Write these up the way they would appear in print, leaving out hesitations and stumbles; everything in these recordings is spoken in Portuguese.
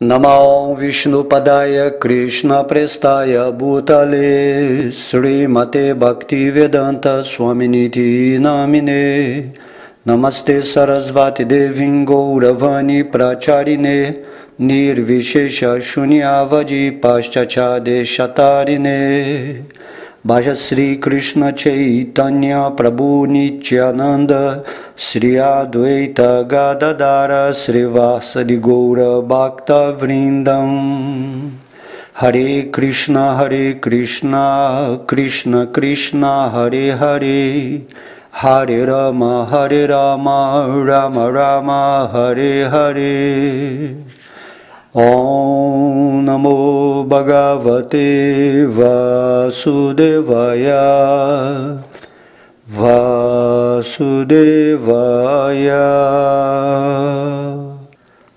Namo Vishnupadaya Krishna Prestaya Bhutale Srimate Bhaktivedanta Swaminiti Namine Namaste Sarasvati Devim Gauravani Pracharine Nirvishesha Shunyavadi Paschachade Shatarine Bhaja Sri Krishna Chaitanya Prabhu Nityananda Sri Advaita Gadadara Srivasadi Gaura Bhakta Vrindam Hare Krishna Krishna Krishna Hare Hare Hare Rama Rama Rama Hare Hare Om Namo Bhagavate Vasudevaya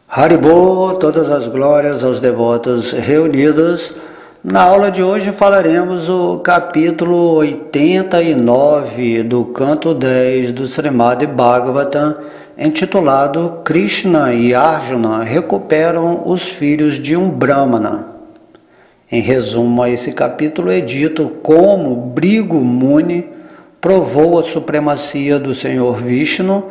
Haribol, todas as glórias aos devotos reunidos. Na aula de hoje falaremos o capítulo 89 do canto 10 do Srimad Bhagavatam, intitulado Krishna e Arjuna recuperam os filhos de um Brahmana. Em resumo a esse capítulo é dito como Bhrigu Muni provou a supremacia do Senhor Vishnu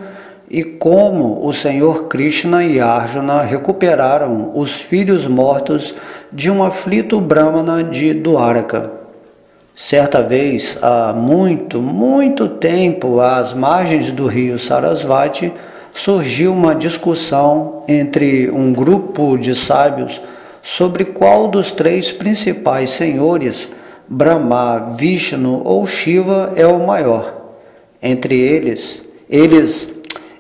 e como o Senhor Krishna e Arjuna recuperaram os filhos mortos de um aflito Brahmana de Dwaraka. Certa vez, há muito tempo, às margens do rio Sarasvati, surgiu uma discussão entre um grupo de sábios sobre qual dos três principais senhores, Brahma, Vishnu ou Shiva, é o maior. Entre eles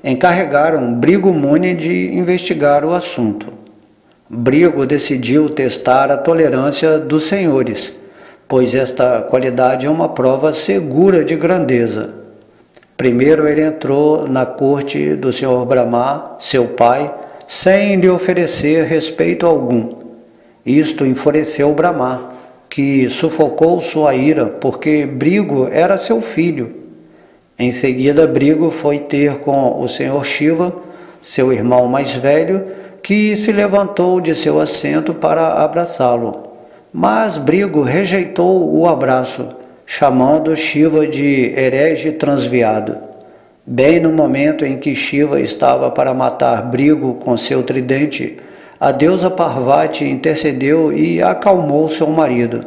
encarregaram Bhrigu Muni de investigar o assunto. Bhrigu decidiu testar a tolerância dos senhores, pois esta qualidade é uma prova segura de grandeza. Primeiro ele entrou na corte do Senhor Brahma, seu pai, sem lhe oferecer respeito algum. Isto enfureceu Brahma, que sufocou sua ira, porque Bhrigu era seu filho. Em seguida, Bhrigu foi ter com o Senhor Shiva, seu irmão mais velho, que se levantou de seu assento para abraçá-lo. Mas Bhrigu rejeitou o abraço, chamando Shiva de herege transviado. Bem no momento em que Shiva estava para matar Bhrigu com seu tridente, a deusa Parvati intercedeu e acalmou seu marido.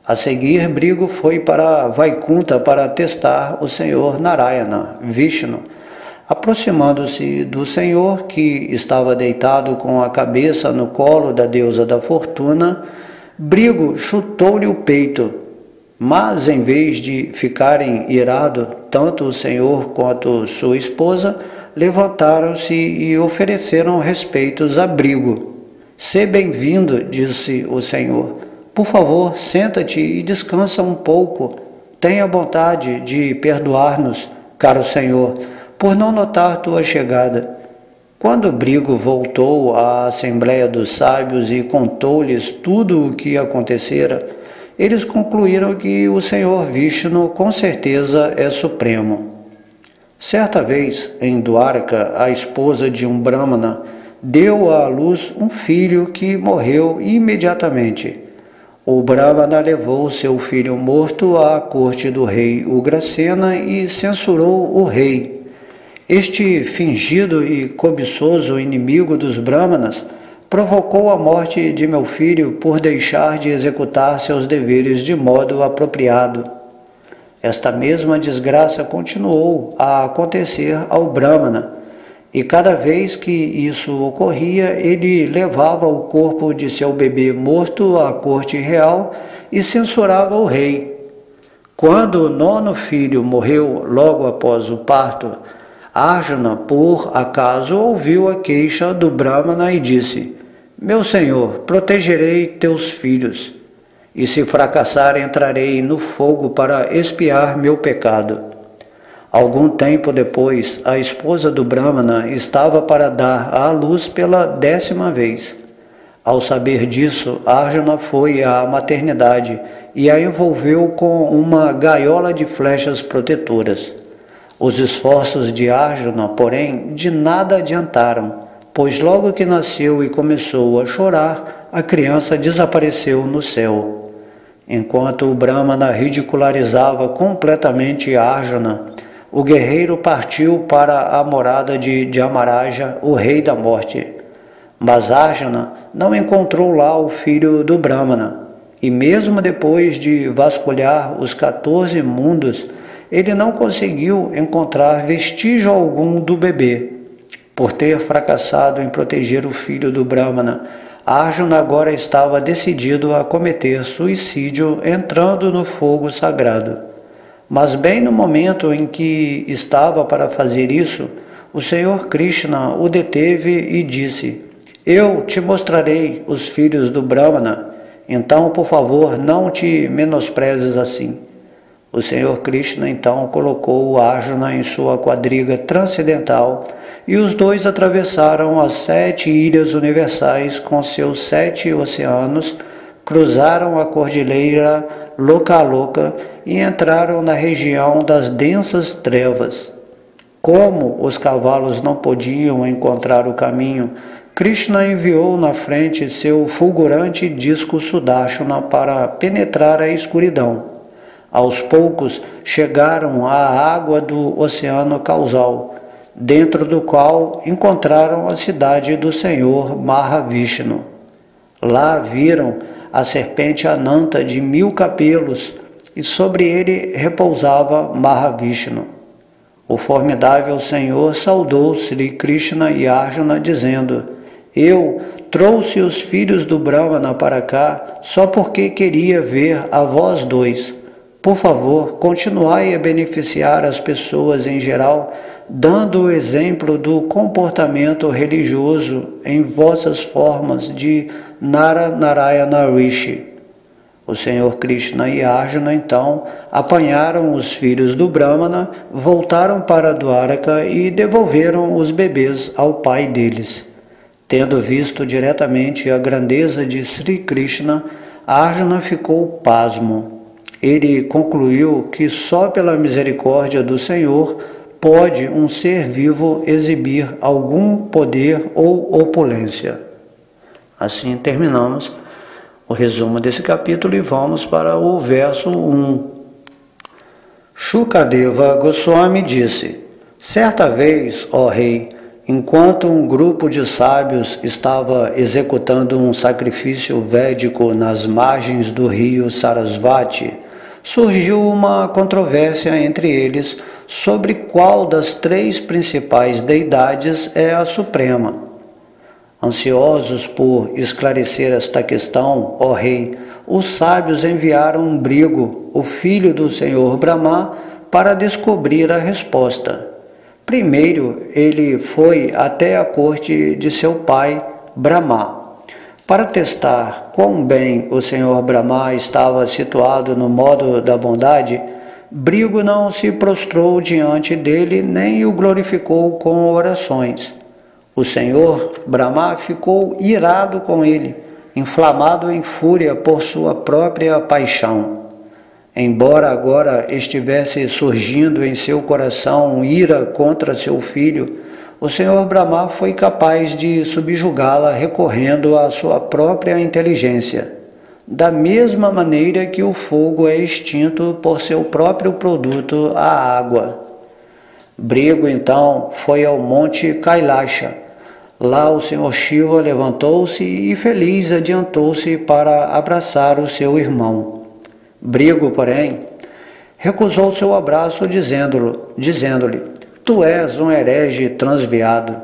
A seguir, Bhrigu foi para Vaikunta para testar o Senhor Narayana, Vishnu. Aproximando-se do Senhor, que estava deitado com a cabeça no colo da deusa da fortuna, Bhrigu chutou-lhe o peito. Mas, em vez de ficarem irados, tanto o Senhor quanto sua esposa levantaram-se e ofereceram respeitos a Bhrigu. "Sê bem-vindo", disse o Senhor. "Por favor, senta-te e descansa um pouco. Tenha vontade de perdoar-nos, caro Senhor, por não notar tua chegada." Quando Bhrigu voltou à Assembleia dos Sábios e contou-lhes tudo o que acontecera, eles concluíram que o Senhor Vishnu com certeza é supremo. Certa vez, em Dwaraka, a esposa de um Brahmana deu à luz um filho que morreu imediatamente. O Brahmana levou seu filho morto à corte do rei Ugrasena e censurou o rei. Este fingido e cobiçoso inimigo dos Brahmanas provocou a morte de meu filho por deixar de executar seus deveres de modo apropriado. Esta mesma desgraça continuou a acontecer ao Brahmana, e cada vez que isso ocorria, ele levava o corpo de seu bebê morto à corte real e censurava o rei. Quando o nono filho morreu logo após o parto, Arjuna, por acaso, ouviu a queixa do Brahmana e disse: "Meu senhor, protegerei teus filhos, e se fracassar entrarei no fogo para expiar meu pecado." Algum tempo depois, a esposa do Brahmana estava para dar à luz pela 10ª vez. Ao saber disso, Arjuna foi à maternidade e a envolveu com uma gaiola de flechas protetoras. Os esforços de Arjuna, porém, de nada adiantaram. pois logo que nasceu e começou a chorar, a criança desapareceu no céu. Enquanto o Brahmana ridicularizava completamente Arjuna, o guerreiro partiu para a morada de Dhamaraja, o rei da morte. Mas Arjuna não encontrou lá o filho do Brahmana, e mesmo depois de vasculhar os 14 mundos, ele não conseguiu encontrar vestígio algum do bebê. Por ter fracassado em proteger o filho do Brahmana, Arjuna agora estava decidido a cometer suicídio entrando no fogo sagrado. Mas bem no momento em que estava para fazer isso, o Senhor Krishna o deteve e disse: Eu te mostrarei os filhos do Brahmana, então, por favor, não te menosprezes assim. O Senhor Krishna então colocou Arjuna em sua quadriga transcendental e os dois atravessaram as 7 ilhas universais com seus 7 oceanos, cruzaram a cordilheira Lokaloka e entraram na região das densas trevas. Como os cavalos não podiam encontrar o caminho, Krishna enviou na frente seu fulgurante disco Sudarshana para penetrar a escuridão. Aos poucos chegaram à água do oceano causal, dentro do qual encontraram a cidade do Senhor Mahavishnu. Lá viram a serpente Ananta de 1000 capelos e sobre ele repousava Mahavishnu. O formidável Senhor saudou Sri Krishna e Arjuna dizendo: Eu trouxe os filhos do Brahmana para cá só porque queria ver a vós dois. Por favor, continuai a beneficiar as pessoas em geral, dando o exemplo do comportamento religioso em vossas formas de Narayana Rishi. O Senhor Krishna e Arjuna, então, apanharam os filhos do Brahmana, voltaram para Dwaraka e devolveram os bebês ao pai deles. Tendo visto diretamente a grandeza de Sri Krishna, Arjuna ficou pasmo. Ele concluiu que só pela misericórdia do Senhor pode um ser vivo exibir algum poder ou opulência. Assim terminamos o resumo desse capítulo e vamos para o verso 1. Shukadeva Goswami disse: Certa vez, ó rei, enquanto um grupo de sábios estava executando um sacrifício védico nas margens do rio Sarasvati, surgiu uma controvérsia entre eles sobre qual das 3 principais deidades é a suprema. Ansiosos por esclarecer esta questão, ó rei, os sábios enviaram Brigo, o filho do Senhor Brahma, para descobrir a resposta. Primeiro, ele foi até a corte de seu pai, Brahma. Para testar quão bem o Senhor Brahma estava situado no modo da bondade, Brigo não se prostrou diante dele nem o glorificou com orações. O Senhor Brahma ficou irado com ele, inflamado em fúria por sua própria paixão. Embora agora estivesse surgindo em seu coração ira contra seu filho, o Senhor Brahma foi capaz de subjugá-la recorrendo à sua própria inteligência, da mesma maneira que o fogo é extinto por seu próprio produto, a água. Brigo, então, foi ao monte Kailasha. Lá o Senhor Shiva levantou-se e feliz adiantou-se para abraçar o seu irmão. Brigo, porém, recusou seu abraço, dizendo-lhe: Tu és um herege transviado.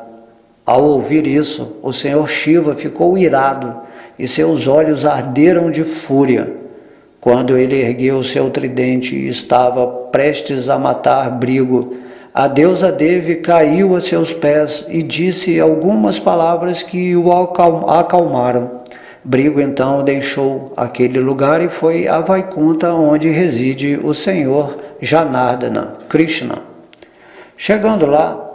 Ao ouvir isso, o Senhor Shiva ficou irado e seus olhos arderam de fúria. Quando ele ergueu seu tridente e estava prestes a matar Brigo, a deusa Devi caiu a seus pés e disse algumas palavras que o acalmaram. Brigo então deixou aquele lugar e foi a Vaikunta, onde reside o Senhor Janardana, Krishna. Chegando lá,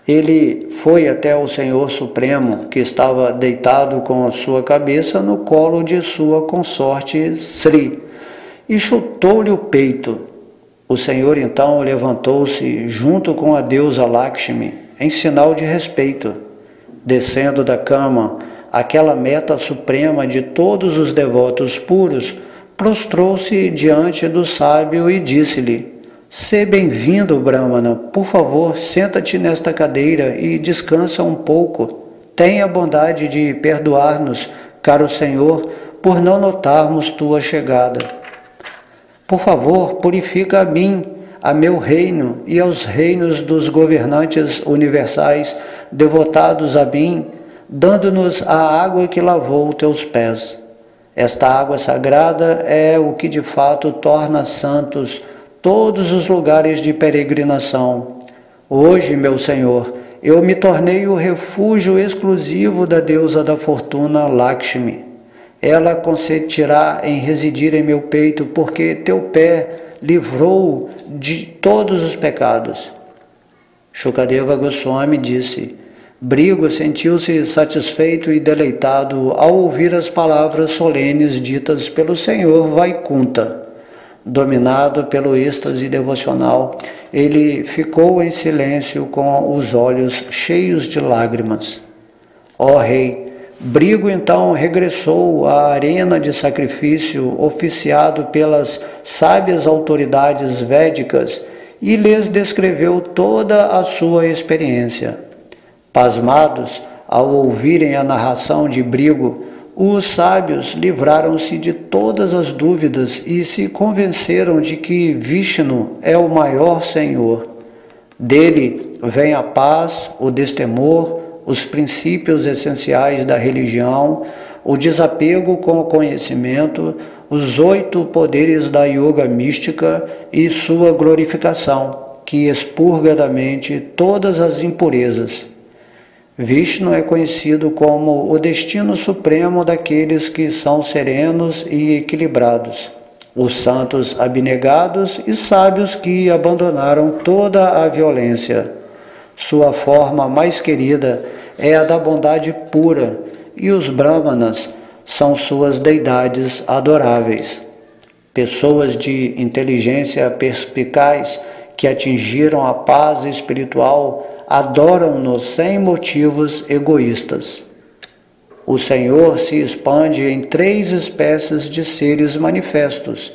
ele foi até o Senhor Supremo, que estava deitado com a sua cabeça no colo de sua consorte Sri, e chutou-lhe o peito. O Senhor então levantou-se junto com a deusa Lakshmi, em sinal de respeito. Descendo da cama, aquela meta suprema de todos os devotos puros, prostrou-se diante do sábio e disse-lhe: "Sê bem-vindo, Brahmana, por favor, senta-te nesta cadeira e descansa um pouco. Tenha a bondade de perdoar-nos, caro Senhor, por não notarmos tua chegada. Por favor, purifica a mim, a meu reino e aos reinos dos governantes universais devotados a mim, dando-nos a água que lavou teus pés. Esta água sagrada é o que de fato torna santos todos os lugares de peregrinação. Hoje, meu Senhor, eu me tornei o refúgio exclusivo da deusa da fortuna Lakshmi. Ela consentirá em residir em meu peito, porque teu pé livrou de todos os pecados." Shukadeva Goswami disse: Brigo sentiu-se satisfeito e deleitado ao ouvir as palavras solenes ditas pelo Senhor Vaikunta. Dominado pelo êxtase devocional, ele ficou em silêncio com os olhos cheios de lágrimas. Ó Rei, Brigo então regressou à arena de sacrifício oficiado pelas sábias autoridades védicas e lhes descreveu toda a sua experiência. Pasmados, ao ouvirem a narração de Brigo, os sábios livraram-se de todas as dúvidas e se convenceram de que Vishnu é o maior Senhor. Dele vem a paz, o destemor, os princípios essenciais da religião, o desapego com o conhecimento, os 8 poderes da yoga mística e sua glorificação, que expurga da mente todas as impurezas. Vishnu é conhecido como o destino supremo daqueles que são serenos e equilibrados, os santos abnegados e sábios que abandonaram toda a violência. Sua forma mais querida é a da bondade pura, e os brahmanas são suas deidades adoráveis. Pessoas de inteligência perspicaz que atingiram a paz espiritual adoram-no sem motivos egoístas. O Senhor se expande em 3 espécies de seres manifestos: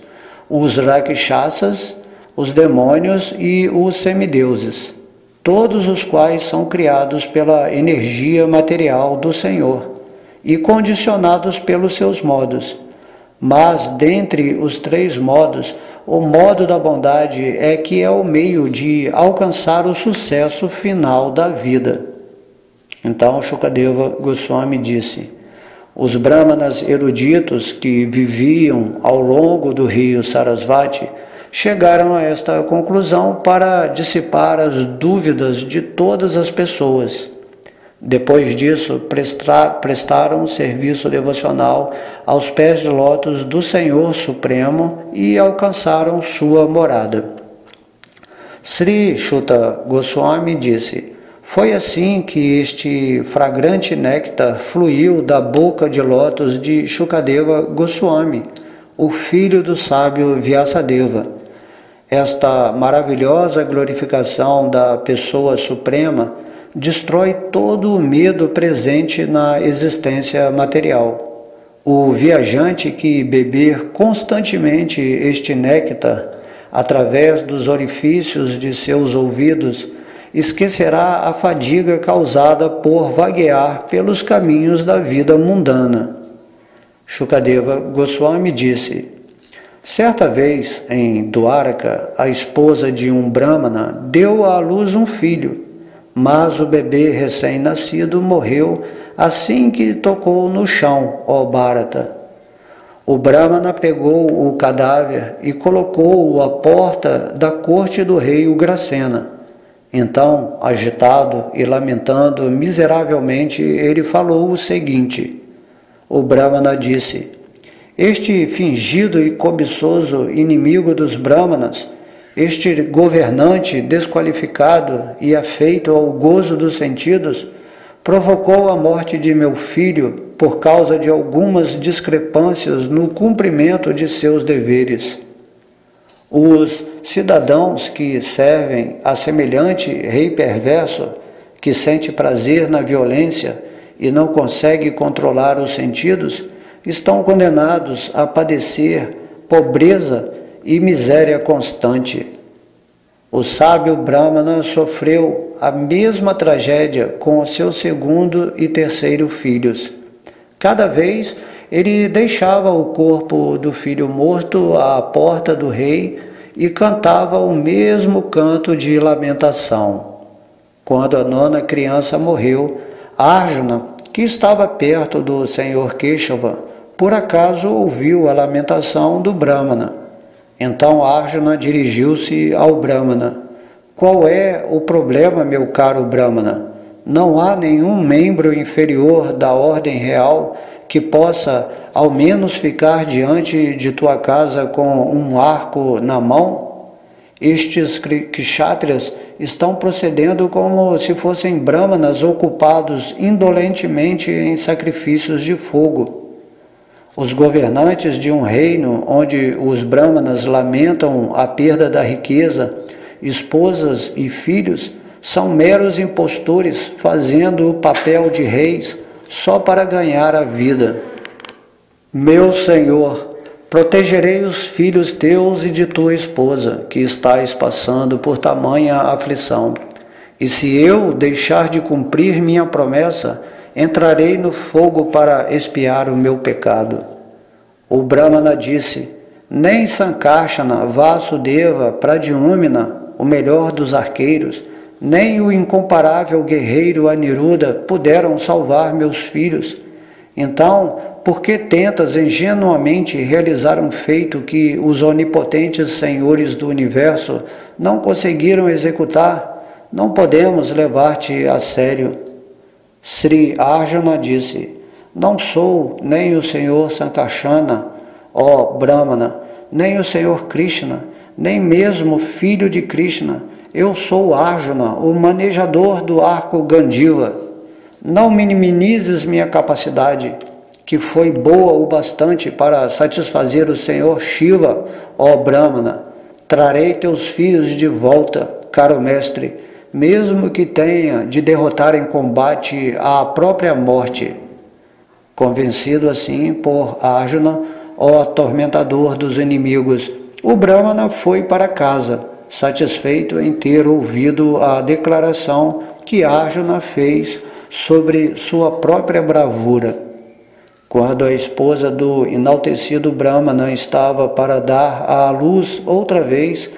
os Rakshasas, os demônios e os semideuses, todos os quais são criados pela energia material do Senhor e condicionados pelos seus modos. Mas, dentre os 3 modos, o modo da bondade é que é o meio de alcançar o sucesso final da vida. Então, Shukadeva Goswami disse: os brahmanas eruditos que viviam ao longo do rio Sarasvati chegaram a esta conclusão para dissipar as dúvidas de todas as pessoas. Depois disso, prestaram serviço devocional aos pés de lótus do Senhor Supremo e alcançaram sua morada. Sri Shuta Goswami disse: foi assim que este fragrante néctar fluiu da boca de lótus de Shukadeva Goswami, o filho do sábio Vyasadeva. Esta maravilhosa glorificação da pessoa suprema destrói todo o medo presente na existência material. O viajante que beber constantemente este néctar, através dos orifícios de seus ouvidos, esquecerá a fadiga causada por vaguear pelos caminhos da vida mundana. Shukadeva Goswami disse: certa vez, em Dwaraka, a esposa de um brahmana deu à luz um filho, mas o bebê recém-nascido morreu assim que tocou no chão, ó Bharata. O brahmana pegou o cadáver e colocou-o à porta da corte do rei Ugrasena. Então, agitado e lamentando miseravelmente, ele falou o seguinte: o brahmana disse: este fingido e cobiçoso inimigo dos brahmanas, este governante desqualificado e afeito ao gozo dos sentidos, provocou a morte de meu filho por causa de algumas discrepâncias no cumprimento de seus deveres. Os cidadãos que servem a semelhante rei perverso que sente prazer na violência e não consegue controlar os sentidos, estão condenados a padecer pobreza e miséria constante. O sábio Brahmana sofreu a mesma tragédia com os seus segundo e terceiro filhos. Cada vez ele deixava o corpo do filho morto à porta do rei e cantava o mesmo canto de lamentação. Quando a nona criança morreu, Arjuna, que estava perto do senhor Keshava, por acaso ouviu a lamentação do Brahmana. Então Arjuna dirigiu-se ao Brahmana. Qual é o problema, meu caro Brahmana? Não há nenhum membro inferior da ordem real que possa ao menos ficar diante de tua casa com um arco na mão? Estes kshatriyas estão procedendo como se fossem brahmanas ocupados indolentemente em sacrifícios de fogo. Os governantes de um reino onde os brahmanas lamentam a perda da riqueza, esposas e filhos, são meros impostores fazendo o papel de reis só para ganhar a vida. Meu Senhor, protegerei os filhos teus e de tua esposa, que estais passando por tamanha aflição. E se eu deixar de cumprir minha promessa, entrarei no fogo para expiar o meu pecado. O Brahmana disse: nem Sankarsana, Vasudeva, Pradyumna, o melhor dos arqueiros, nem o incomparável guerreiro Aniruddha puderam salvar meus filhos. Então, por que tentas ingenuamente realizar um feito que os onipotentes senhores do universo não conseguiram executar? Não podemos levar-te a sério. Sri Arjuna disse: não sou nem o senhor Sankarsana, ó Brahmana, nem o senhor Krishna, nem mesmo filho de Krishna. Eu sou Arjuna, o manejador do arco Gandiva. Não minimizes minha capacidade, que foi boa o bastante para satisfazer o senhor Shiva, ó Brahmana. Trarei teus filhos de volta, caro mestre, mesmo que tenha de derrotar em combate a própria morte. Convencido assim por Arjuna, ó atormentador dos inimigos, o Brahmana foi para casa, satisfeito em ter ouvido a declaração que Arjuna fez sobre sua própria bravura. Quando a esposa do enaltecido Brahmana estava para dar à luz outra vez,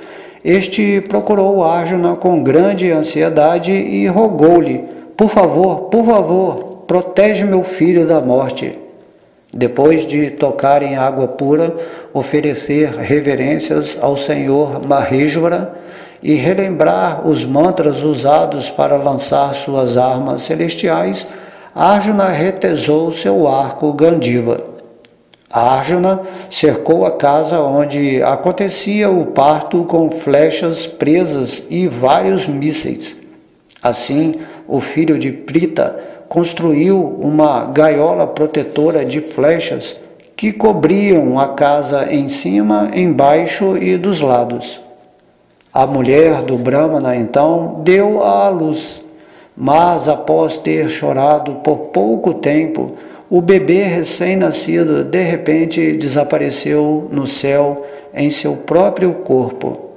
este procurou Arjuna com grande ansiedade e rogou-lhe: por favor, protege meu filho da morte. Depois de tocar em água pura, oferecer reverências ao senhor Maheshwara e relembrar os mantras usados para lançar suas armas celestiais, Arjuna retesou seu arco Gandiva. Arjuna cercou a casa onde acontecia o parto com flechas presas e vários mísseis. Assim, o filho de Prita construiu uma gaiola protetora de flechas que cobriam a casa em cima, embaixo e dos lados. A mulher do Brahmana, então, deu à luz, mas após ter chorado por pouco tempo, o bebê recém-nascido de repente desapareceu no céu em seu próprio corpo.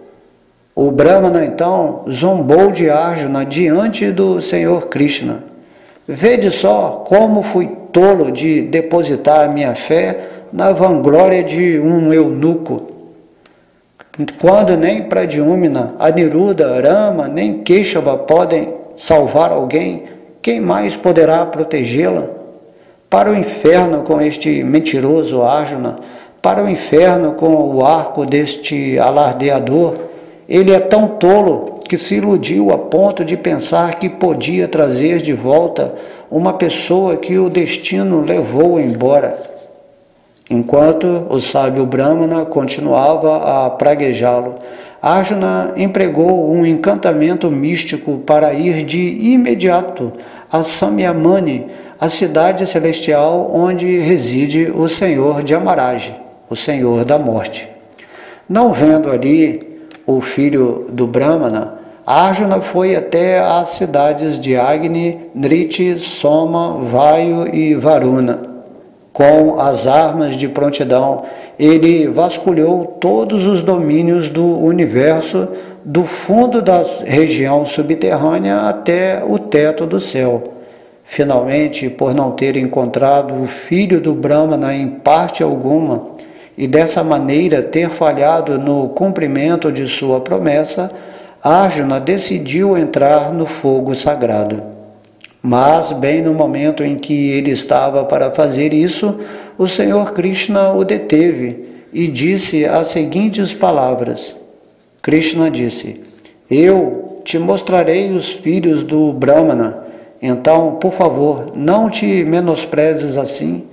O Brahmana, então, zombou de Arjuna diante do Senhor Krishna. Vede só como fui tolo de depositar minha fé na vanglória de um eunuco. Quando nem Pradyumna, Aniruddha, Rama, nem Keshava podem salvar alguém, quem mais poderá protegê-la? Para o inferno com este mentiroso Arjuna, para o inferno com o arco deste alardeador. Ele é tão tolo que se iludiu a ponto de pensar que podia trazer de volta uma pessoa que o destino levou embora. Enquanto o sábio Brahmana continuava a praguejá-lo, Arjuna empregou um encantamento místico para ir de imediato a Samyamani, a cidade celestial onde reside o senhor Jamaraj, o senhor da morte. Não vendo ali o filho do Brahmana, Arjuna foi até as cidades de Agni, Nriti, Soma, Vayu e Varuna. Com as armas de prontidão, ele vasculhou todos os domínios do universo, do fundo da região subterrânea até o teto do céu. Finalmente, por não ter encontrado o filho do Brahmana em parte alguma, e dessa maneira ter falhado no cumprimento de sua promessa, Arjuna decidiu entrar no fogo sagrado. Mas, bem no momento em que ele estava para fazer isso, o Senhor Krishna o deteve e disse as seguintes palavras. Krishna disse: Eu te mostrarei os filhos do Brahmana, então, por favor, não te menosprezes assim.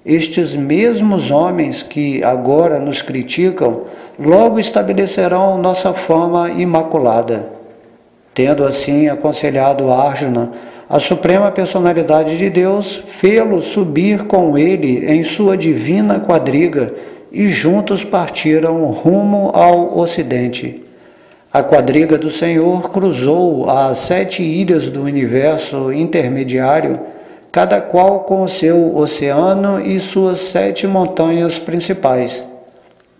Estes mesmos homens que agora nos criticam, logo estabelecerão nossa fama imaculada. Tendo assim aconselhado Arjuna, a suprema personalidade de Deus fê-lo subir com ele em sua divina quadriga e juntos partiram rumo ao ocidente. A quadriga do Senhor cruzou as 7 ilhas do universo intermediário, cada qual com o seu oceano e suas 7 montanhas principais.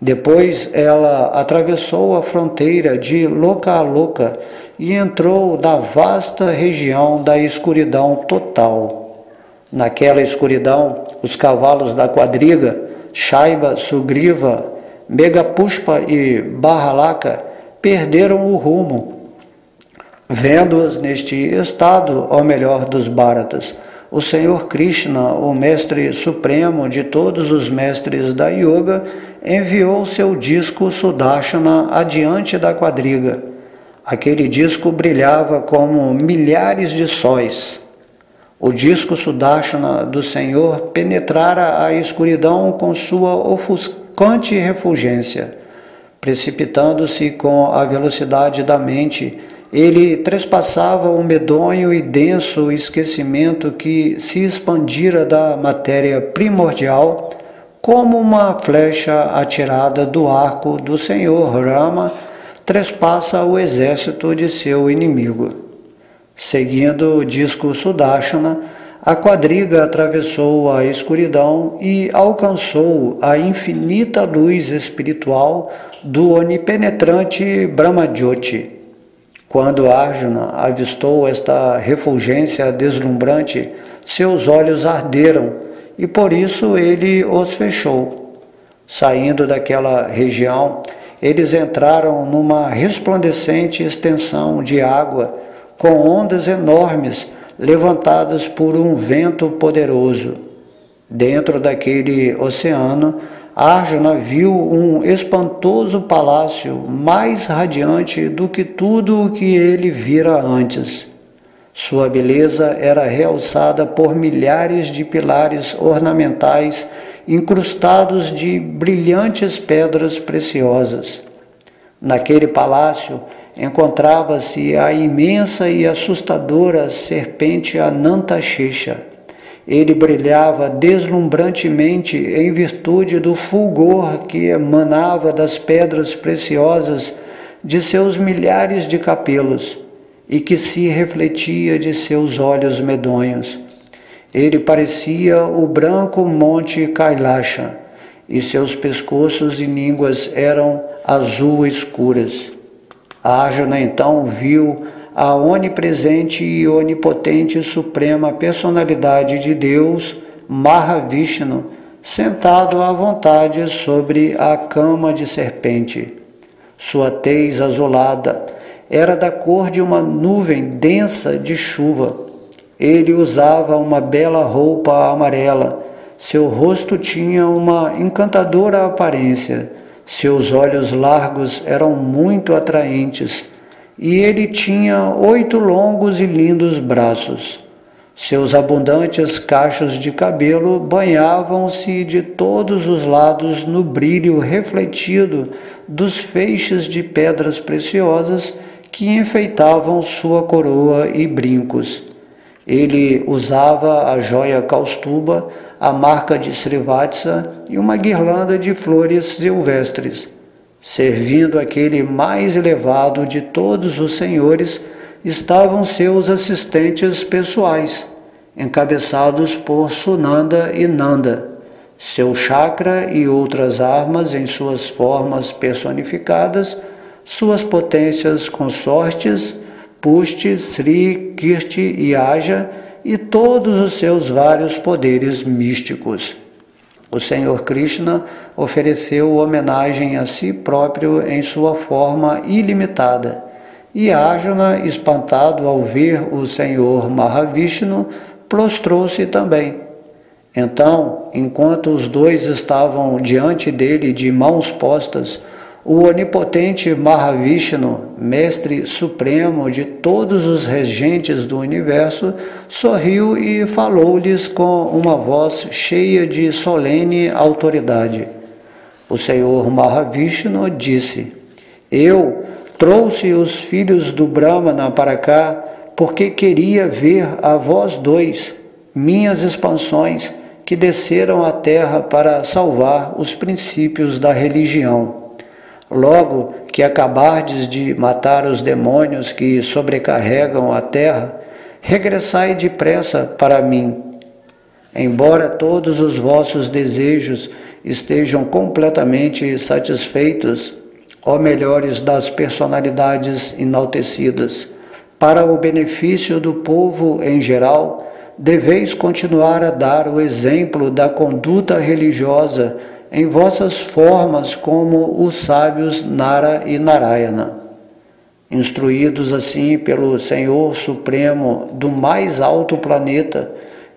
Depois ela atravessou a fronteira de Loka a Loka e entrou na vasta região da escuridão total. Naquela escuridão, os cavalos da quadriga, Shaiba, Sugriva, Megapushpa e Bahalaka, perderam o rumo. Vendo-os neste estado, ao melhor dos Bharatas, o Senhor Krishna, o Mestre Supremo de todos os mestres da Yoga, enviou seu disco Sudarshana adiante da quadriga. Aquele disco brilhava como milhares de sóis. O disco Sudarshana do Senhor penetrara a escuridão com sua ofuscante refulgência. Precipitando-se com a velocidade da mente, ele trespassava o medonho e denso esquecimento que se expandira da matéria primordial, como uma flecha atirada do arco do Senhor Rama trespassa o exército de seu inimigo. Seguindo o disco Sudarshana, a quadriga atravessou a escuridão e alcançou a infinita luz espiritual do onipenetrante Brahmajyoti. Quando Arjuna avistou esta refulgência deslumbrante, seus olhos arderam e por isso ele os fechou. Saindo daquela região, eles entraram numa resplandecente extensão de água com ondas enormes levantadas por um vento poderoso. Dentro daquele oceano, Arjuna viu um espantoso palácio mais radiante do que tudo o que ele vira antes. Sua beleza era realçada por milhares de pilares ornamentais incrustados de brilhantes pedras preciosas. Naquele palácio encontrava-se a imensa e assustadora serpente Anantashesha. Ele brilhava deslumbrantemente em virtude do fulgor que emanava das pedras preciosas de seus milhares de capelos e que se refletia de seus olhos medonhos. Ele parecia o branco monte Kailasha e seus pescoços e línguas eram azul escuras. Arjuna então viu a onipresente e onipotente suprema personalidade de Deus, Mahavishnu, sentado à vontade sobre a cama de serpente. Sua tez azulada era da cor de uma nuvem densa de chuva. Ele usava uma bela roupa amarela. Seu rosto tinha uma encantadora aparência. Seus olhos largos eram muito atraentes. E ele tinha 8 longos e lindos braços. Seus abundantes cachos de cabelo banhavam-se de todos os lados no brilho refletido dos feixes de pedras preciosas que enfeitavam sua coroa e brincos. Ele usava a joia Kaustuba, a marca de Srivatsa e uma guirlanda de flores silvestres. Servindo aquele mais elevado de todos os senhores, estavam seus assistentes pessoais, encabeçados por Sunanda e Nanda, seu chakra e outras armas em suas formas personificadas, suas potências consortes, Pushti, Sri, Kirti e Aja, e todos os seus vários poderes místicos. O Senhor Krishna ofereceu homenagem a si próprio em sua forma ilimitada, e Arjuna, espantado ao ver o Senhor Mahavishnu, prostrou-se também. Então, enquanto os dois estavam diante dele de mãos postas, o onipotente Mahavishnu, mestre supremo de todos os regentes do universo, sorriu e falou-lhes com uma voz cheia de solene autoridade. O Senhor Mahavishnu disse: Eu trouxe os filhos do Brahmana para cá porque queria ver a vós dois, minhas expansões, que desceram à terra para salvar os princípios da religião. Logo que acabardes de matar os demônios que sobrecarregam a terra, regressai depressa para mim. Embora todos os vossos desejos estejam completamente satisfeitos, ó melhores das personalidades enaltecidas, para o benefício do povo em geral, deveis continuar a dar o exemplo da conduta religiosa em vossas formas como os sábios Nara e Narayana. Instruídos assim pelo Senhor Supremo do mais alto planeta,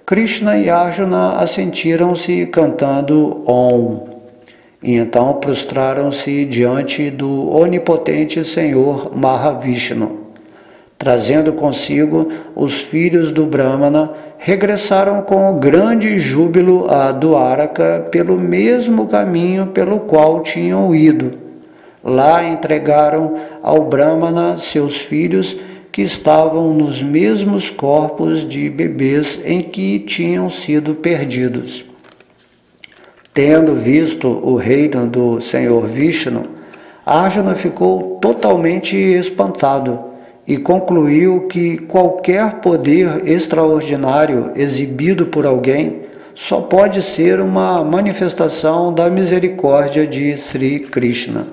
Krishna e Arjuna assentiram-se cantando Om, e então prostraram-se diante do onipotente Senhor Mahavishnu. Trazendo consigo os filhos do Brahmana, regressaram com grande júbilo a Dwaraka pelo mesmo caminho pelo qual tinham ido. Lá entregaram ao Brahmana seus filhos, que estavam nos mesmos corpos de bebês em que tinham sido perdidos. Tendo visto o reino do Senhor Vishnu, Arjuna ficou totalmente espantado e concluiu que qualquer poder extraordinário exibido por alguém só pode ser uma manifestação da misericórdia de Sri Krishna.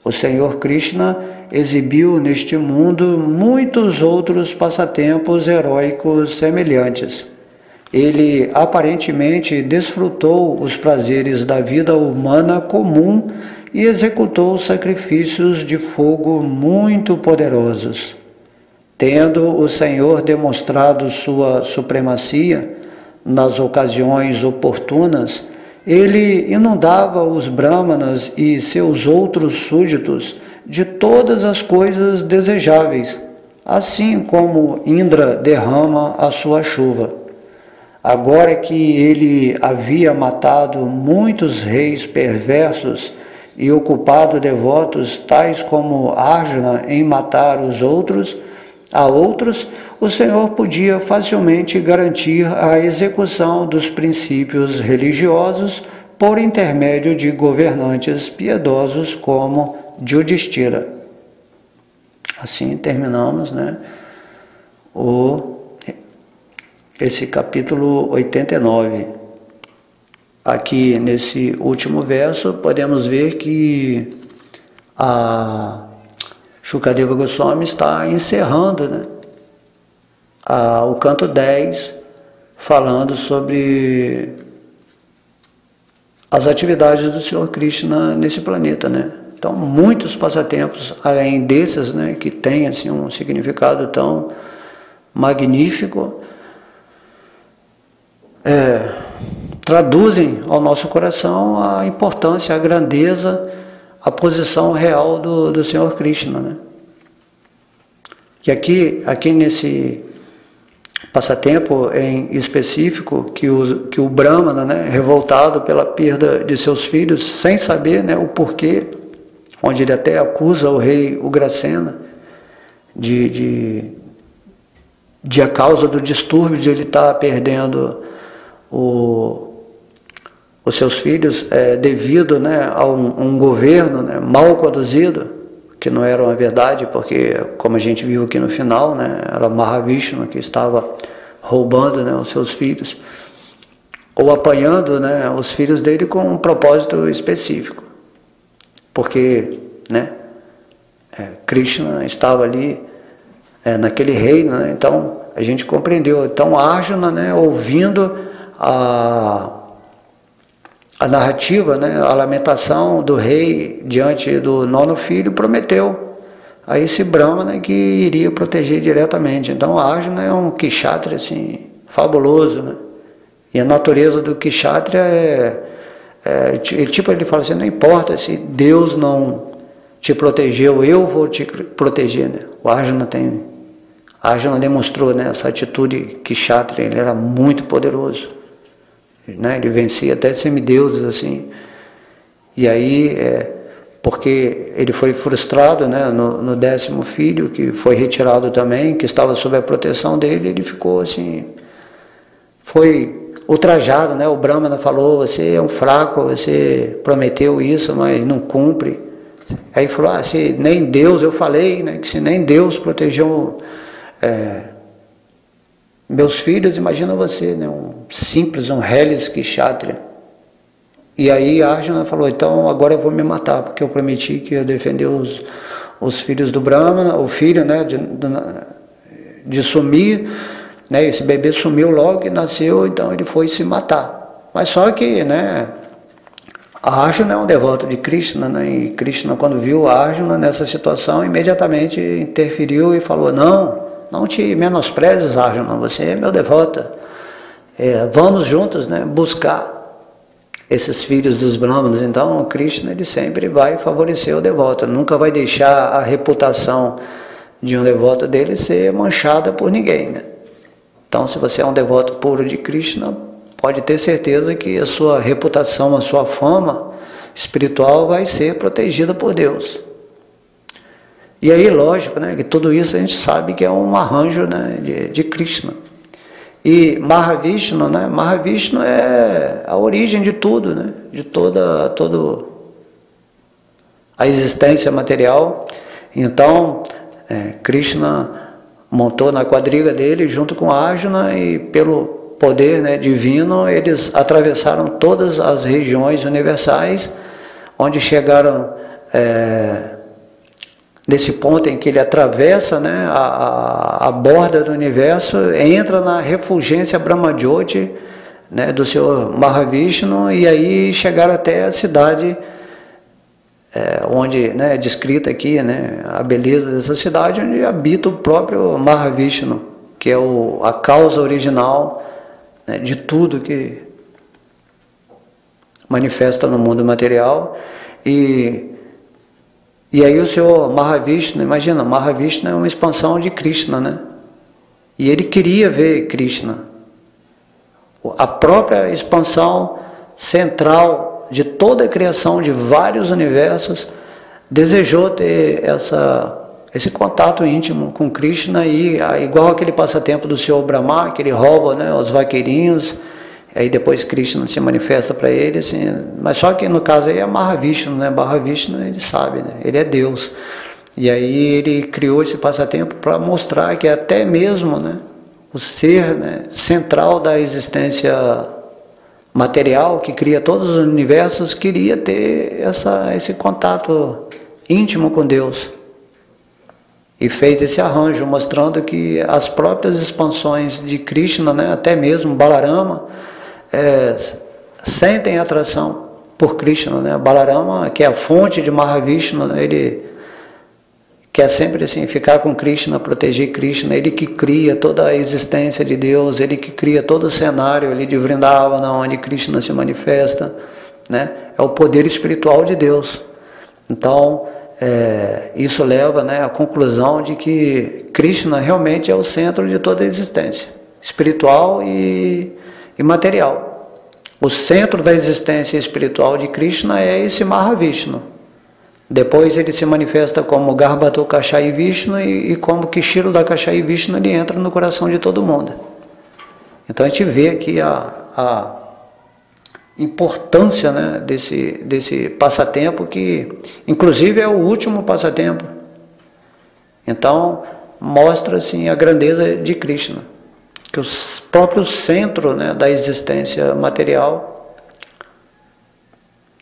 O Senhor Krishna exibiu neste mundo muitos outros passatempos heróicos semelhantes. Ele aparentemente desfrutou os prazeres da vida humana comum e executou sacrifícios de fogo muito poderosos. Tendo o Senhor demonstrado sua supremacia nas ocasiões oportunas, ele inundava os Brahmanas e seus outros súditos de todas as coisas desejáveis, assim como Indra derrama a sua chuva. Agora que ele havia matado muitos reis perversos e ocupado devotos tais como Arjuna em matar a outros, o Senhor podia facilmente garantir a execução dos princípios religiosos por intermédio de governantes piedosos como Yudhishthira. Assim terminamos, esse capítulo 89. Aqui nesse último verso podemos ver que a Shukadeva Goswami está encerrando o canto 10, falando sobre as atividades do Senhor Krishna nesse planeta. Então, muitos passatempos, além desses, que têm assim, um significado tão magnífico, traduzem ao nosso coração a importância, a grandeza, a posição real do Senhor Krishna. Que aqui nesse passatempo em específico, que o Brahmana, revoltado pela perda de seus filhos, sem saber o porquê, onde ele até acusa o rei Ugrasena de a causa do distúrbio de ele estar perdendo o os seus filhos devido, né, a um governo, né, mal conduzido, que não era uma verdade, porque, como a gente viu aqui no final, né, era Mahavishnu que estava roubando, né, os seus filhos, ou apanhando, né, os filhos dele com um propósito específico, porque, né, Krishna estava ali naquele reino, né, então a gente compreendeu. Então Arjuna, né, ouvindo a narrativa, né, a lamentação do rei diante do nono filho, prometeu a esse Brahmana que iria proteger diretamente. Então Arjuna é um kshatriya assim, fabuloso, né? E a natureza do kshatriya ele fala assim, não importa se Deus não te protegeu, eu vou te proteger, né? O Arjuna demonstrou, né, essa atitude kshatriya, ele era muito poderoso, né? Ele vencia até semideuses assim. E aí, porque ele foi frustrado, né, no 10º filho, que foi retirado também, que estava sob a proteção dele, ele ficou assim, foi ultrajado, né? O Brahmana falou, você é um fraco, você prometeu isso, mas não cumpre. Aí falou, se nem Deus, eu falei, né, que se nem Deus protegeu meus filhos, imagina você, né, um simples, um Helis Kshatriya. E aí Arjuna falou, então agora eu vou me matar, porque eu prometi que ia defender os filhos do Brahmana, o filho, né, de sumir, né, esse bebê sumiu logo que nasceu, então ele foi se matar. Mas só que, né, Arjuna é um devoto de Krishna, né, e Krishna, quando viu Arjuna nessa situação, imediatamente interferiu e falou, não te menosprezes, Arjuna, você é meu devoto. Vamos juntos, né, buscar esses filhos dos Brahmanas. Então, Krishna, ele sempre vai favorecer o devoto, nunca vai deixar a reputação de um devoto dele ser manchada por ninguém, né? Então, se você é um devoto puro de Krishna, pode ter certeza que a sua reputação, a sua fama espiritual vai ser protegida por Deus. E aí, lógico, né, que tudo isso a gente sabe que é um arranjo, né, de Krishna. E Mahavishnu, né, Mahavishnu é a origem de tudo, né, de toda a existência material. Então, Krishna montou na quadriga dele junto com Arjuna e pelo poder, né, divino, eles atravessaram todas as regiões universais, onde chegaram nesse ponto em que ele atravessa, né, a borda do universo, entra na refulgência Brahmajyoti, né, do Senhor Mahavishnu, e aí chegaram até a cidade onde, né, é descrita aqui, né, a beleza dessa cidade, onde habita o próprio Mahavishnu, que é a causa original, né, de tudo que manifesta no mundo material. E aí o Senhor Mahavishnu, imagina, Mahavishnu é uma expansão de Krishna, né? E ele queria ver Krishna. A própria expansão central de toda a criação de vários universos desejou ter esse contato íntimo com Krishna, e igual aquele passatempo do Senhor Brahma, que ele rouba, né, os vaqueirinhos, aí depois Krishna se manifesta para ele, assim, mas só que no caso aí é Mahavishnu, né? Mahavishnu, ele sabe, né? Ele é Deus. E aí ele criou esse passatempo para mostrar que até mesmo, né, o ser, né, central da existência material, que cria todos os universos, queria ter esse contato íntimo com Deus. E fez esse arranjo, mostrando que as próprias expansões de Krishna, né, até mesmo Balarama, sentem atração por Krishna, né? Balarama, que é a fonte de Mahavishnu, né, ele quer sempre assim, ficar com Krishna, proteger Krishna, ele que cria toda a existência de Deus, ele que cria todo o cenário ali de Vrindavana, onde Krishna se manifesta, né? É o poder espiritual de Deus. Então, isso leva, né, à conclusão de que Krishna realmente é o centro de toda a existência, espiritual e material. O centro da existência espiritual de Krishna é esse Mahavishnu. Depois ele se manifesta como Garbhato Kashayi Vishnu e como Kshiro da Kashayi Vishnu, ele entra no coração de todo mundo. Então a gente vê aqui importância, né, desse passatempo, que inclusive é o último passatempo. Então mostra assim a grandeza de Krishna, que o próprio centro, né, da existência material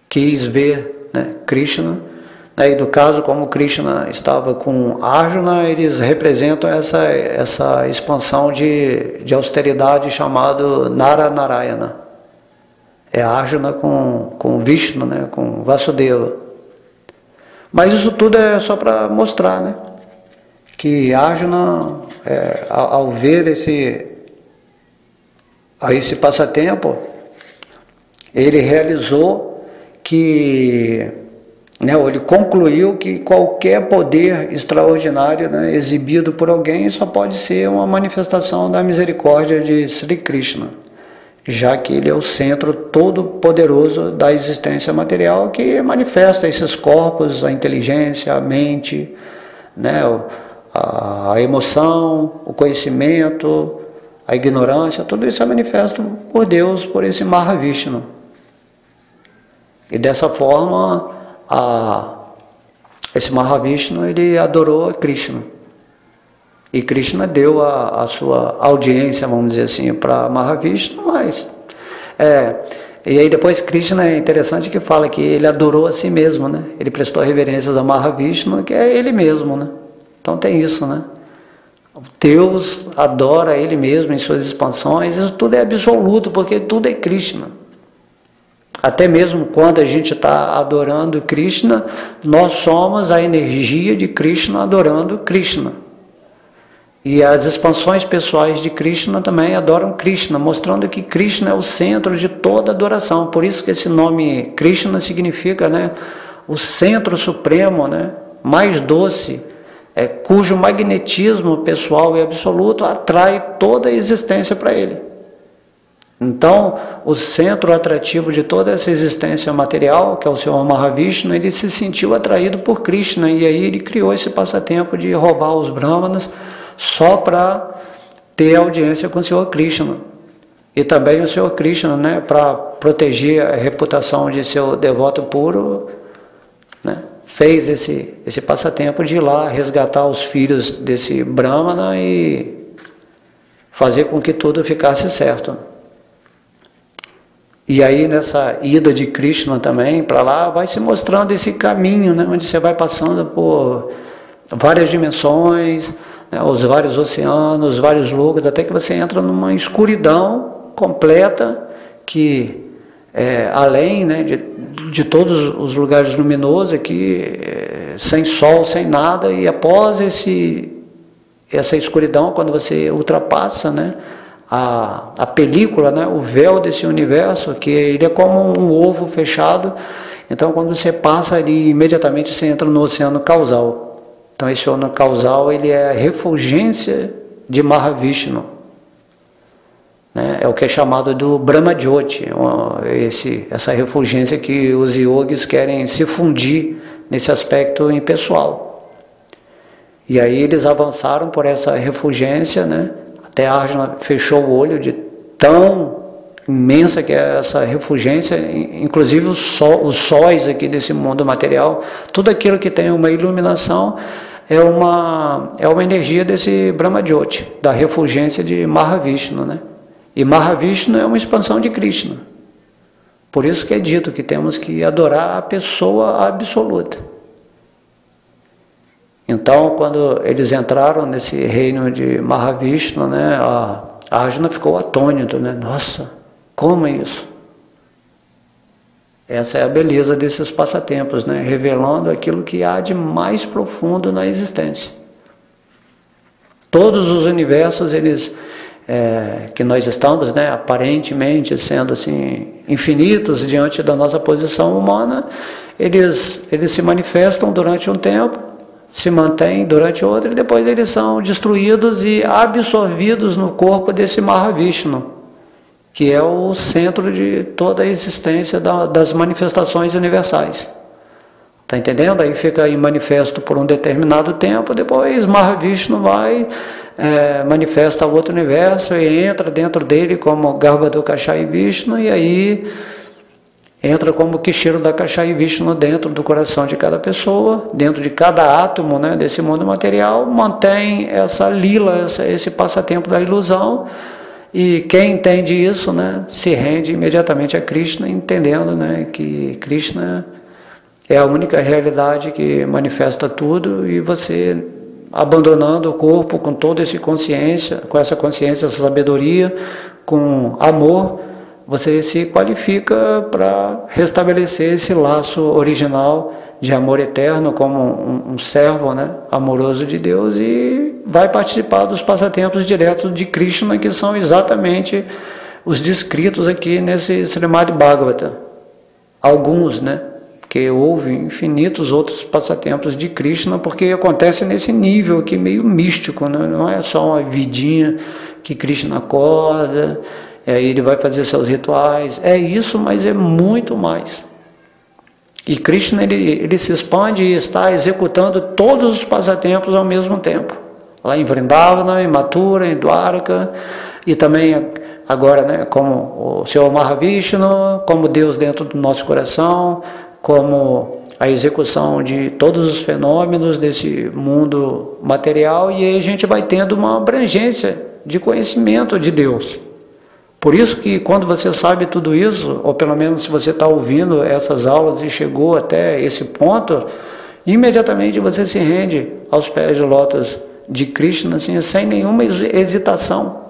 quis ver, né, Krishna. E no caso, como Krishna estava com Arjuna, eles representam essa expansão de austeridade chamado Naranarayana. É Arjuna com Vishnu, né, com Vasudeva. Mas isso tudo é só para mostrar, né, que Arjuna, ao ver esse passatempo, ele realizou que, né, ele concluiu que qualquer poder extraordinário, né, exibido por alguém só pode ser uma manifestação da misericórdia de Sri Krishna, já que ele é o centro todo-poderoso da existência material, que manifesta esses corpos, a inteligência, a mente, né, a emoção, o conhecimento, a ignorância, tudo isso é manifesto por Deus, por esse Mahavishnu. E dessa forma, esse Mahavishnu, ele adorou a Krishna. E Krishna deu a sua audiência, vamos dizer assim, para Mahavishnu, mas... e aí depois Krishna é interessante que fala que ele adorou a si mesmo, né? Ele prestou reverências a Mahavishnu, que é ele mesmo, né? Então tem isso, né? Deus adora ele mesmo em suas expansões, isso tudo é absoluto, porque tudo é Krishna. Até mesmo quando a gente está adorando Krishna, nós somos a energia de Krishna adorando Krishna. E as expansões pessoais de Krishna também adoram Krishna, mostrando que Krishna é o centro de toda adoração. Por isso que esse nome Krishna significa, né, o centro supremo, né, mais doce, cujo magnetismo pessoal e absoluto atrai toda a existência para ele. Então, o centro atrativo de toda essa existência material, que é o Senhor Mahavishnu, ele se sentiu atraído por Krishna, e aí ele criou esse passatempo de roubar os brahmanas só para ter audiência com o Senhor Krishna. E também o Senhor Krishna, né, para proteger a reputação de seu devoto puro, né, fez esse passatempo de ir lá resgatar os filhos desse brahmana e fazer com que tudo ficasse certo. E aí nessa ida de Krishna também para lá, vai se mostrando esse caminho, né, onde você vai passando por várias dimensões, né, os vários oceanos, vários lugares, até que você entra numa escuridão completa que além, né, de todos os lugares luminosos aqui, sem sol, sem nada, e após essa escuridão, quando você ultrapassa, né, a película, né, o véu desse universo, que ele é como um ovo fechado, então quando você passa ali, imediatamente você entra no oceano causal. Então esse oceano causal, ele é a refulgência de Mahavishnu, né? É o que é chamado do Brahma Jyoti, essa refulgência que os yogis querem se fundir nesse aspecto impessoal. E aí eles avançaram por essa refulgência, né? Até Arjuna fechou o olho de tão imensa que é essa refulgência, inclusive os sóis aqui desse mundo material, tudo aquilo que tem uma iluminação é uma energia desse Brahma Jyoti, da refulgência de Mahavishnu, né? E Mahavishnu é uma expansão de Krishna. Por isso que é dito que temos que adorar a pessoa absoluta. Então, quando eles entraram nesse reino de Mahavishnu, né, a Arjuna ficou atônito, né? Nossa, como é isso? Essa é a beleza desses passatempos, né? Revelando aquilo que há de mais profundo na existência. Todos os universos, que nós estamos, né, aparentemente sendo assim, infinitos diante da nossa posição humana, eles se manifestam durante um tempo, se mantêm durante outro, e depois eles são destruídos e absorvidos no corpo desse Mahavishnu, que é o centro de toda a existência das manifestações universais. Está entendendo? Aí fica em manifesto por um determinado tempo, depois Mahavishnu vai, manifesta outro universo e entra dentro dele como Garbhodakashayi Vishnu, e aí entra como que Kshira Dakashayi Vishnu dentro do coração de cada pessoa, dentro de cada átomo, né, desse mundo material, mantém essa lila, esse passatempo da ilusão, e quem entende isso, né, se rende imediatamente a Krishna, entendendo, né, que Krishna é a única realidade que manifesta tudo, e você, abandonando o corpo com toda essa consciência, essa sabedoria, com amor, você se qualifica para restabelecer esse laço original de amor eterno como um servo, né, amoroso de Deus, e vai participar dos passatempos diretos de Krishna, que são exatamente os descritos aqui nesse Srimad Bhagavata. Alguns, né, porque houve infinitos outros passatempos de Krishna, porque acontece nesse nível aqui meio místico, né? Não é só uma vidinha que Krishna acorda, e aí ele vai fazer seus rituais, é isso, mas é muito mais. E Krishna, ele se expande e está executando todos os passatempos ao mesmo tempo, lá em Vrindavana, em Mathura, em Dwaraka, e também agora, né, como o Senhor Mahavishnu, como Deus dentro do nosso coração, como a execução de todos os fenômenos desse mundo material, e aí a gente vai tendo uma abrangência de conhecimento de Deus. Por isso que quando você sabe tudo isso, ou pelo menos se você está ouvindo essas aulas e chegou até esse ponto, imediatamente você se rende aos pés de lótus de Krishna, assim, sem nenhuma hesitação.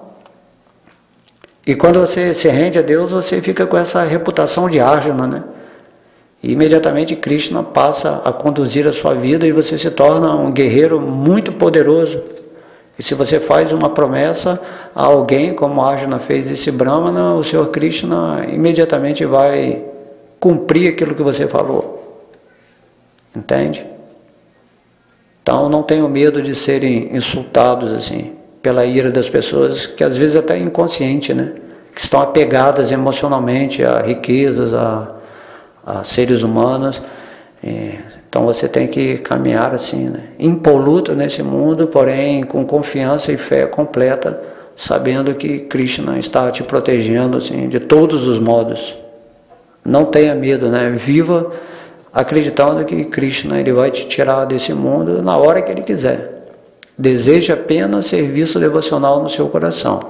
E quando você se rende a Deus, você fica com essa reputação de Arjuna, né? E imediatamente Krishna passa a conduzir a sua vida e você se torna um guerreiro muito poderoso. E se você faz uma promessa a alguém, como Arjuna fez esse Brahmana, o Senhor Krishna imediatamente vai cumprir aquilo que você falou. Entende? Então não tenham medo de serem insultados assim, pela ira das pessoas, que às vezes até é inconsciente, né? Que estão apegadas emocionalmente a riquezas, a seres humanos. Então você tem que caminhar assim, né, impoluto nesse mundo, porém com confiança e fé completa, sabendo que Krishna está te protegendo assim, de todos os modos. Não tenha medo, né? Viva acreditando que Krishna, ele vai te tirar desse mundo na hora que ele quiser. Deseje apenas serviço devocional no seu coração.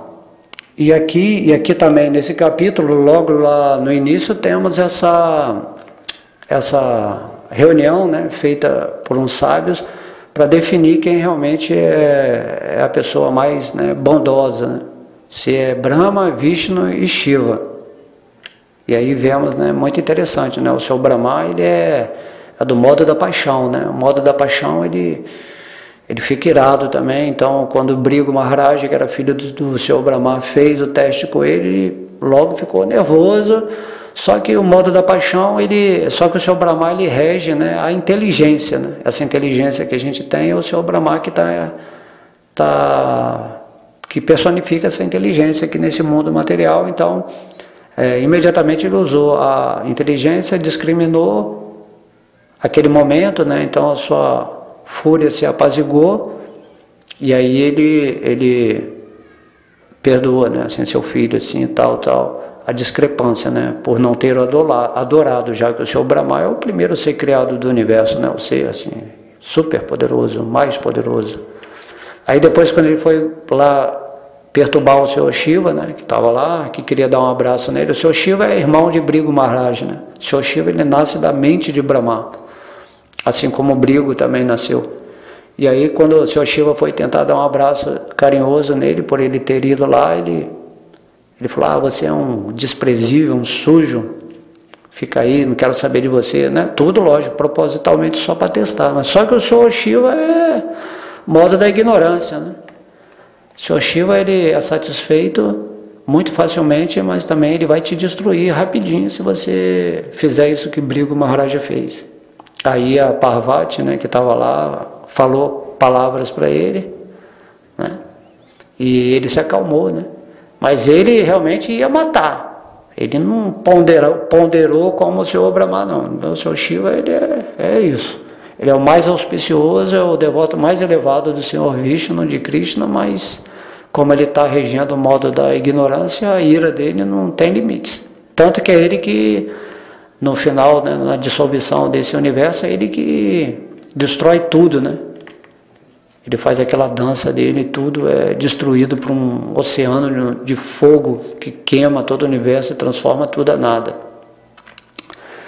E aqui também nesse capítulo, logo lá no início, temos essa reunião, né, feita por uns sábios para definir quem realmente é a pessoa mais, né, bondosa, né? Se é Brahma, Vishnu e Shiva. E aí vemos, né, muito interessante, né, o Senhor Brahma, ele é do modo da paixão, né? O modo da paixão, ele fica irado também. Então quando Brigu Maharaj, que era filho do Senhor Brahma, fez o teste com ele logo ficou nervoso. Só que o modo da paixão, só que o Senhor Brahma, ele rege, né, a inteligência, né? Essa inteligência que a gente tem é o Senhor Brahma que personifica essa inteligência aqui nesse mundo material. Então, imediatamente ele usou a inteligência, discriminou aquele momento, né? Então a sua fúria se apaziguou, e aí ele perdoa, né, assim, seu filho, assim, tal, a discrepância, né, por não ter adorado, já que o Senhor Brahma é o primeiro ser criado do universo, né, o ser assim, super poderoso, mais poderoso. Aí depois, quando ele foi lá perturbar o Senhor Shiva, né, que estava lá, que queria dar um abraço nele, o Senhor Shiva é irmão de Brigu Maharaj, né? O Senhor Shiva, ele nasce da mente de Brahma, assim como o Brigu também nasceu. E aí quando o Senhor Shiva foi tentar dar um abraço carinhoso nele, por ele ter ido lá, ele falou: você é um desprezível, um sujo, fica aí, não quero saber de você, né? Tudo, lógico, propositalmente só para testar. Mas só que o Senhor Shiva é modo da ignorância, né? O Senhor Shiva, ele é satisfeito muito facilmente, mas também ele vai te destruir rapidinho se você fizer isso que Brigu Maharaja fez. Aí a Parvati, né, que estava lá, falou palavras para ele, né? E ele se acalmou, né? Mas ele realmente ia matar. Ele não ponderou como o Senhor Brahma, não. Então, o Senhor Shiva, ele é isso. Ele é o mais auspicioso, é o devoto mais elevado do Senhor Vishnu, de Krishna, mas como ele está regendo o modo da ignorância, a ira dele não tem limites. Tanto que é ele que no final, né, na dissolução desse universo, é ele que destrói tudo, né? Ele faz aquela dança dele e tudo é destruído por um oceano de fogo que queima todo o universo e transforma tudo a nada.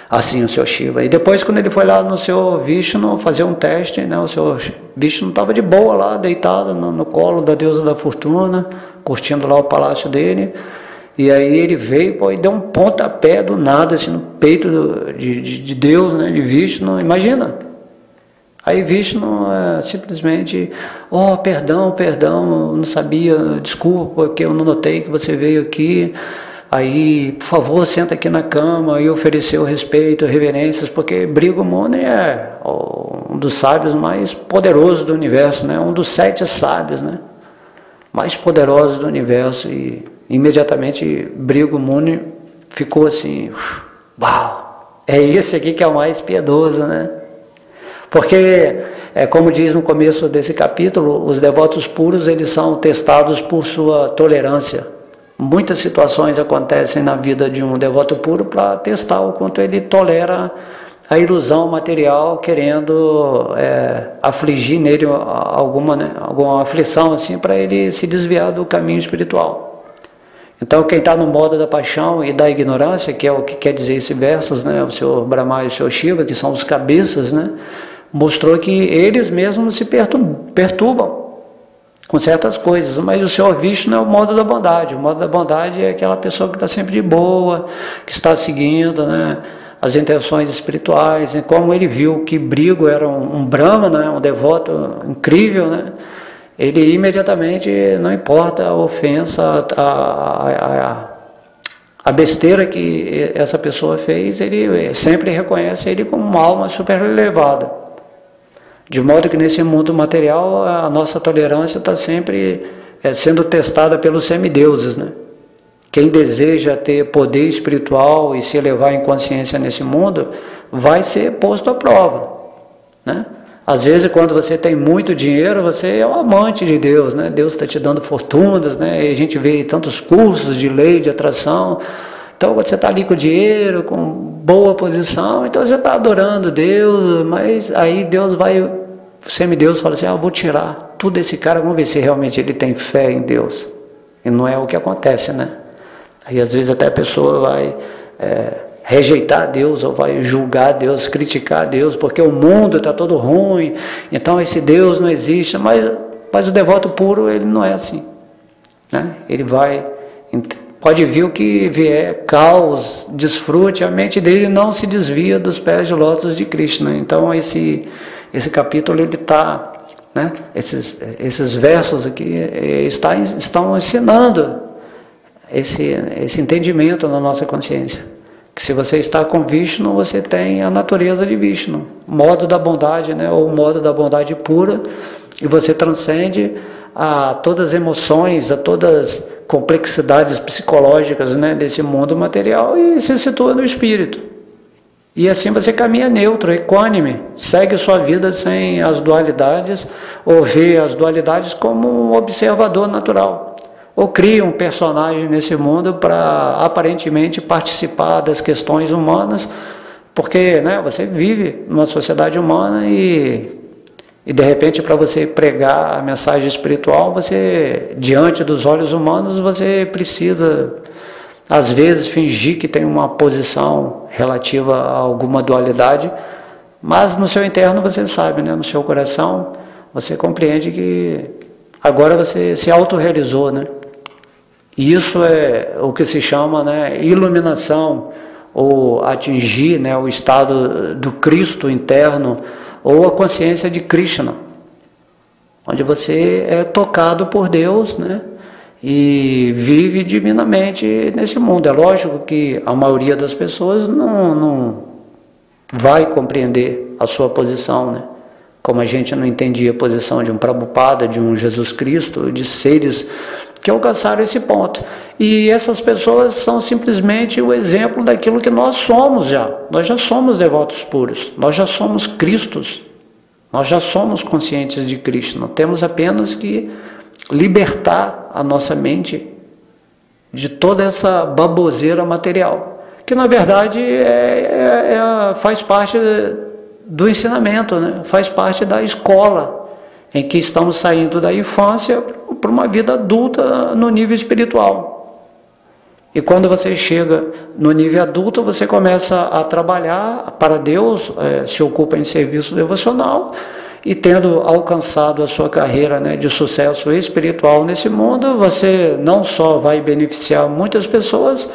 Assim o Senhor Shiva. E depois, quando ele foi lá no Senhor Vishnu fazer um teste, né, o Senhor Vishnu estava de boa lá, deitado no colo da deusa da fortuna, curtindo lá o palácio dele. E aí ele veio e deu um pontapé do nada, assim, no peito de Deus, né, de Vishnu. Imagina! Aí Vishnu simplesmente, perdão, eu não sabia, desculpa, porque eu não notei que você veio aqui. Aí, por favor, senta aqui na cama e ofereceu respeito, reverências, porque Bhrigu Muni é um dos sábios mais poderosos do universo, né? Um dos 7 sábios, né? Mais poderosos do universo. E imediatamente Bhrigu Muni ficou assim, uau, é esse aqui que é o mais piedoso, né? Porque, como diz no começo desse capítulo, os devotos puros eles são testados por sua tolerância. Muitas situações acontecem na vida de um devoto puro para testar o quanto ele tolera a ilusão material, querendo afligir nele alguma aflição assim, para ele se desviar do caminho espiritual. Então, quem está no modo da paixão e da ignorância, que é o que quer dizer esses versos, né, o Senhor Brahma e o Senhor Shiva, que são os cabeças, né, mostrou que eles mesmos se perturbam com certas coisas, mas o Senhor Vishnu é o modo da bondade. O modo da bondade é aquela pessoa que está sempre de boa, que está seguindo, né, as intenções espirituais. E como ele viu que Bhrigu era um Brahma, né, um devoto incrível, né, ele imediatamente, não importa a ofensa, a besteira que essa pessoa fez, ele sempre reconhece ele como uma alma super elevada. De modo que nesse mundo material a nossa tolerância está sempre sendo testada pelos semideuses, né? Quem deseja ter poder espiritual e se elevar em consciência nesse mundo vai ser posto à prova, né? Às vezes, quando você tem muito dinheiro, você é um amante de Deus, né? Deus está te dando fortunas, né? E a gente vê tantos cursos de lei de atração. Então, quando você está ali com dinheiro, com boa posição, então você está adorando Deus, mas aí Deus vai, o semideus fala assim, eu vou tirar tudo desse cara, vamos ver se realmente ele tem fé em Deus. E não é o que acontece, né? Aí às vezes até a pessoa vai rejeitar Deus, ou vai julgar Deus, criticar Deus, porque o mundo está todo ruim, então esse Deus não existe, mas o devoto puro, ele não é assim, né? Ele vai... Pode vir o que vier, caos, desfrute, a mente dele não se desvia dos pés de lótus de Krishna. Então esse capítulo ele está, né, esses versos aqui estão ensinando esse entendimento na nossa consciência. Que se você está com Vishnu, você tem a natureza de Vishnu, modo da bondade, né, ou modo da bondade pura, e você transcende a todas as emoções, a todas complexidades psicológicas, né, desse mundo material e se situa no espírito. E assim você caminha neutro, equânime, segue sua vida sem as dualidades, ou vê as dualidades como um observador natural, ou cria um personagem nesse mundo para aparentemente participar das questões humanas, porque, né, você vive numa sociedade humana e de repente, para você pregar a mensagem espiritual, você, diante dos olhos humanos, você precisa, às vezes, fingir que tem uma posição relativa a alguma dualidade, mas no seu interno você sabe, né? No seu coração, você compreende que agora você se autorrealizou, né? E isso é o que se chama, né, iluminação, ou atingir, né, o estado do Cristo interno, ou a consciência de Krishna, onde você é tocado por Deus, né, e vive divinamente nesse mundo. É lógico que a maioria das pessoas não vai compreender a sua posição, né, como a gente não entendia a posição de um Prabhupada, de um Jesus Cristo, de seres que alcançaram esse ponto. E essas pessoas são simplesmente o exemplo daquilo que nós somos já. Nós já somos devotos puros, nós já somos Cristos, nós já somos conscientes de Krishna. Temos apenas que libertar a nossa mente de toda essa baboseira material, que na verdade faz parte do ensinamento, né? Faz parte da escola, em que estamos saindo da infância para uma vida adulta no nível espiritual. E quando você chega no nível adulto, você começa a trabalhar para Deus, se ocupa em serviço devocional, e tendo alcançado a sua carreira, né, de sucesso espiritual nesse mundo, você não só vai beneficiar muitas pessoas,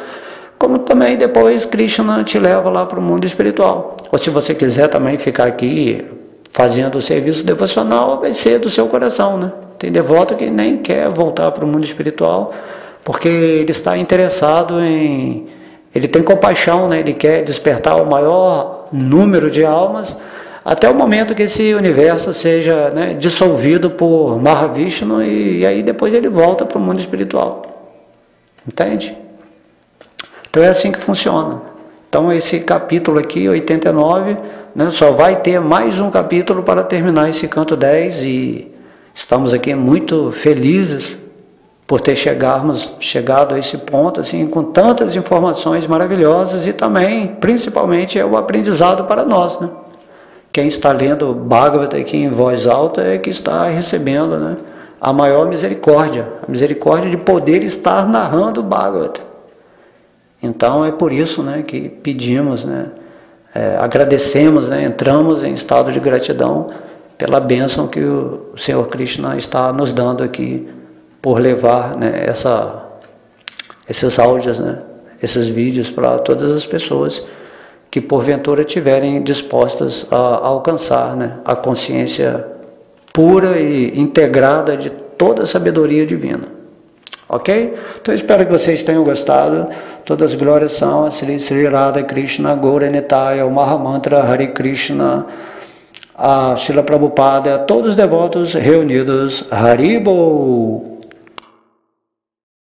como também depois Krishna te leva lá para o mundo espiritual. Ou se você quiser também ficar aqui fazendo o serviço devocional, vai ser do seu coração, né? Tem devoto que nem quer voltar para o mundo espiritual, porque ele está interessado em... Ele tem compaixão, né? Ele quer despertar o maior número de almas, até o momento que esse universo seja, né, dissolvido por Mahavishnu, e aí depois ele volta para o mundo espiritual. Entende? Então é assim que funciona. Então esse capítulo aqui, 89, né, só vai ter mais um capítulo para terminar esse canto 10, e estamos aqui muito felizes por ter chegado a esse ponto, assim, com tantas informações maravilhosas, e também, principalmente, é o aprendizado para nós, né? Quem está lendo o Bhagavata aqui em voz alta é que está recebendo, né, a maior misericórdia, a misericórdia de poder estar narrando o Bhagavata. Então é por isso, né, que pedimos, né, agradecemos, né, entramos em estado de gratidão pela bênção que o Senhor Krishna está nos dando aqui, por levar, né, esses áudios, né, esses vídeos para todas as pessoas que porventura tiverem dispostas a alcançar, né, a consciência pura e integrada de toda a sabedoria divina. Ok? Então eu espero que vocês tenham gostado. Todas as glórias são a Sri Sri Radha Krishna Gaura Nitaya, o Mahamantra Hare Krishna, a Srila Prabhupada, a todos os devotos reunidos. Haribol!